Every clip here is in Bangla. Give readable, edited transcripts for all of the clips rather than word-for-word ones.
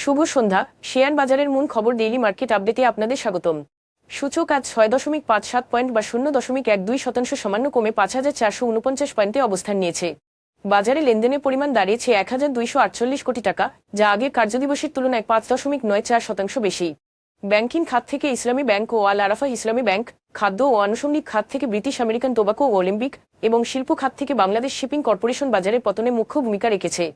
শুভ সন্ধ্যা। শেয়ার বাজারের মূল খবর ডেইলি মার্কেট আপডেটে আপনাদের স্বাগতম। সূচক আজ 6.57 পয়েন্ট বা 0.12% সামান্য কমে 5,449 পয়েন্টে অবস্থান নিয়েছে। বাজারে লেনদেনের পরিমাণ দাঁড়িয়েছে 1,248 কোটি টাকা, যা আগের কার্যদিবসের তুলনায় 5.94% বেশি। ব্যাংকিং খাত থেকে ইসলামী ব্যাংক ও আল আরাফা ইসলামী ব্যাংক, খাদ্য ও আনুষঙ্গিক খাত থেকে ব্রিটিশ আমেরিকান টোবাকো ও অলিম্পিক এবং শিল্প খাত থেকে বাংলাদেশ শিপিং কর্পোরেশন বাজারের পতনে মুখ্য ভূমিকা রেখেছে।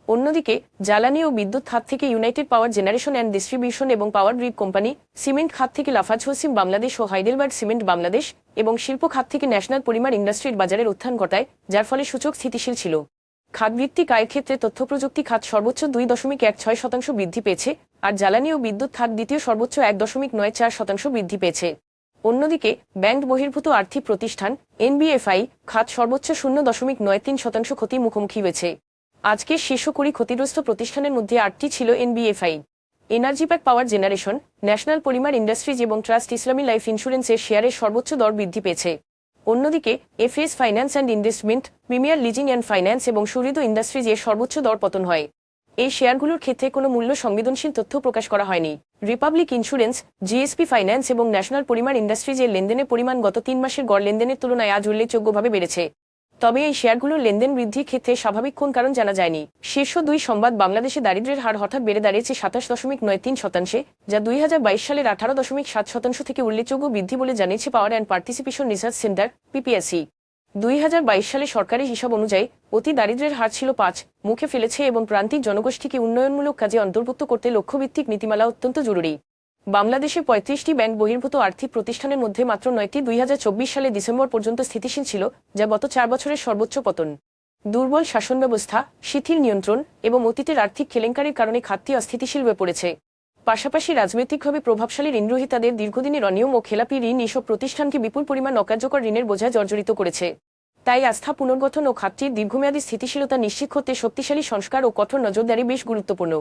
অন্যদিকে জ্বালানি ও বিদ্যুৎ খাত থেকে United power generation and distribution এবং পাওয়ার গ্রিড কোম্পানি, সিমেন্ট খাত থেকে লাফার্জ হোসিম বাংলাদেশ ও হাইডেলবার্গ সিমেন্ট বাংলাদেশ এবং শিল্প খাত থেকে ন্যাশনাল পলিমার ইন্ডাস্ট্রির বাজারের উত্থান ঘটায়, যার ফলে সূচক স্থিতিশীল ছিল। খাতভিত্তিক আয়ের ক্ষেত্রে তথ্যপ্রযুক্তি খাত সর্বোচ্চ 2.16% বৃদ্ধি পেয়েছে, আর জ্বালানি ও বিদ্যুৎ খাত দ্বিতীয় সর্বোচ্চ 1.94% বৃদ্ধি পেয়েছে। অন্যদিকে ব্যাংক বহির্ভূত আর্থিক প্রতিষ্ঠান এনবিএফআই খাত সর্বোচ্চ 0.93% ক্ষতির মুখোমুখি হয়েছে। আজকের শীর্ষ 20 ক্ষতিগ্রস্ত প্রতিষ্ঠানের মধ্যে 8টি ছিল এনবিএফআই। এনার্জি প্যাক পাওয়ার জেনারেশন, ন্যাশনাল পলিমার ইন্ডাস্ট্রিজ এবং ট্রাস্ট ইসলামী লাইফ ইন্স্যুরেন্সের শেয়ারের সর্বোচ্চ দর বৃদ্ধি পেয়েছে। অন্যদিকে FS finance and investment, premier leasing and finance এবং সুহৃদ ইন্ডাস্ট্রিজ এর সর্বোচ্চ দর পতন হয়। এই শেয়ারগুলোর ক্ষেত্রে কোনো মূল্য সংবেদনশীল তথ্য প্রকাশ করা হয়নি। রিপাবলিক ইন্স্যুরেন্স, জিএসপি ফাইন্যান্স এবং ন্যাশনাল পলিমার ইন্ডাস্ট্রিজ এর লেনদেনের পরিমাণ গত 3 মাসের গড় লেনদেনের তুলনায় আজ উল্লেখযোগ্যভাবে বেড়েছে। তবে এই শেয়ারগুলোর লেনদেন বৃদ্ধির ক্ষেত্রে স্বাভাবিক কোন কারণ জানা যায়নি। শীর্ষ 2 সংবাদ বাংলাদেশে দারিদ্র্যের হার হঠাৎ বেড়ে দাঁড়িয়েছে 27.93%, যা 2022 সালের 18.7% থেকে উল্লেখযোগ্য বৃদ্ধি বলে জানিয়েছে power and participation research centre PPSC. 2022 সালে সরকারি হিসাব অনুযায়ী অতি দারিদ্র্যের হার ছিল 5 মুখে ফেলেছে এবং প্রান্তিক জনগোষ্ঠীকে উন্নয়নমূলক কাজে অন্তর্ভুক্ত করতে লক্ষ্যভিত্তিক নীতিমালা অত্যন্ত জরুরি। বাংলাদেশে 35টি ব্যাংক বহির্ভূত আর্থিক প্রতিষ্ঠানের মধ্যে মাত্র 9টি 2024 সালে ডিসেম্বর পর্যন্ত স্থিতিশীল ছিল, যা গত 4 বছরের সর্বোচ্চ পতন। দুর্বল শাসন ব্যবস্থা, শিথিল নিয়ন্ত্রণ এবং অতীতের আর্থিক কেলেঙ্কারির কারণে খাতটি অস্থিতিশীল হয়ে পড়েছে। পাশাপাশি রাজনৈতিকভাবে প্রভাবশালী ঋণগ্রহীতাদের দীর্ঘদিনের অনিয়ম ও খেলাপি ঋণ এসব প্রতিষ্ঠানকে বিপুল পরিমাণ অকার্যকর ঋণের বোঝায় জর্জরিত করেছে। তাই আস্থা পুনর্গঠন ও খাতটির দীর্ঘমেয়াদী স্থিতিশীলতা নিশ্চিত করতে শক্তিশালী সংস্কার ও কঠোর নজরদারি বেশ গুরুত্বপূর্ণ।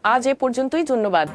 আজ এ পর্যন্তই, ধন্যবাদ।